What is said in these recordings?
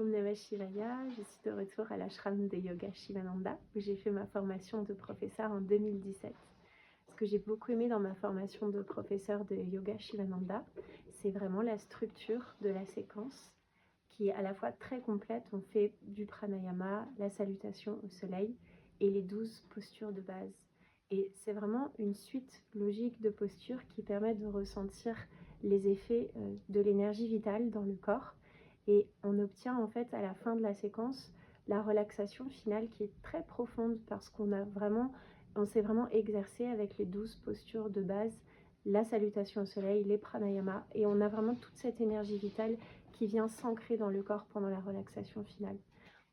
Om Namah Shivaya, je suis de retour à l'ashram de yoga Shivananda où j'ai fait ma formation de professeur en 2017. Ce que j'ai beaucoup aimé dans ma formation de professeur de yoga Shivananda, c'est vraiment la structure de la séquence qui est à la fois très complète. On fait du pranayama, la salutation au soleil et les 12 postures de base. Et c'est vraiment une suite logique de postures qui permet de ressentir les effets de l'énergie vitale dans le corps. Et on obtient en fait à la fin de la séquence la relaxation finale qui est très profonde parce on s'est vraiment exercé avec les 12 postures de base, la salutation au soleil, les pranayamas, et on a vraiment toute cette énergie vitale qui vient s'ancrer dans le corps pendant la relaxation finale.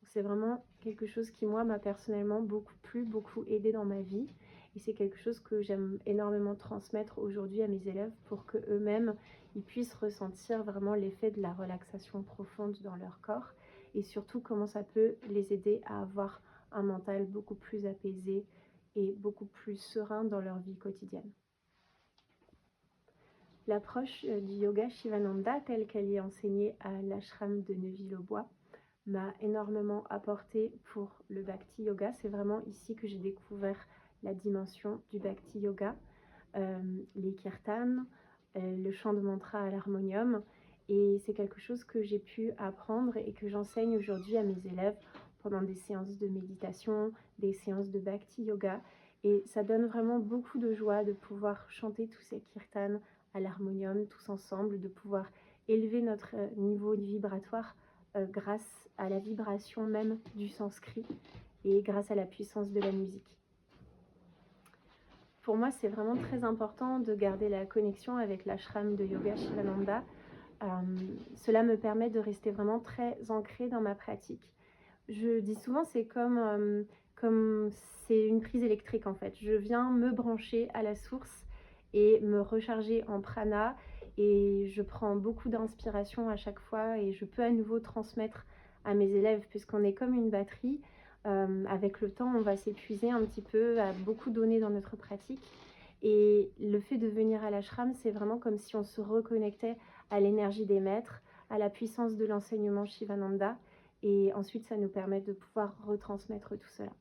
C'est vraiment quelque chose qui moi m'a personnellement beaucoup plu, beaucoup aidé dans ma vie, et c'est quelque chose que j'aime énormément transmettre aujourd'hui à mes élèves pour que eux-mêmes ils puissent ressentir vraiment l'effet de la relaxation profonde dans leur corps et surtout comment ça peut les aider à avoir un mental beaucoup plus apaisé et beaucoup plus serein dans leur vie quotidienne. L'approche du yoga Shivananda telle qu'elle est enseignée à l'ashram de Neuville-aux-Bois m'a énormément apporté pour le Bhakti Yoga. C'est vraiment ici que j'ai découvert la dimension du Bhakti Yoga, les kirtans, le chant de mantra à l'harmonium, et c'est quelque chose que j'ai pu apprendre et que j'enseigne aujourd'hui à mes élèves pendant des séances de méditation, des séances de Bhakti Yoga, et ça donne vraiment beaucoup de joie de pouvoir chanter tous ces kirtans à l'harmonium tous ensemble, de pouvoir élever notre niveau vibratoire grâce à la vibration même du sanskrit et grâce à la puissance de la musique. Pour moi, c'est vraiment très important de garder la connexion avec l'ashram de yoga Shivananda. Cela me permet de rester vraiment très ancrée dans ma pratique. Je dis souvent, c'est comme c'est une prise électrique en fait. Je viens me brancher à la source et me recharger en prana, et je prends beaucoup d'inspiration à chaque fois et je peux à nouveau transmettre à mes élèves puisqu'on est comme une batterie. Avec le temps, on va s'épuiser un petit peu à beaucoup donner dans notre pratique, et le fait de venir à l'ashram, c'est vraiment comme si on se reconnectait à l'énergie des maîtres, à la puissance de l'enseignement Shivananda, et ensuite ça nous permet de pouvoir retransmettre tout cela.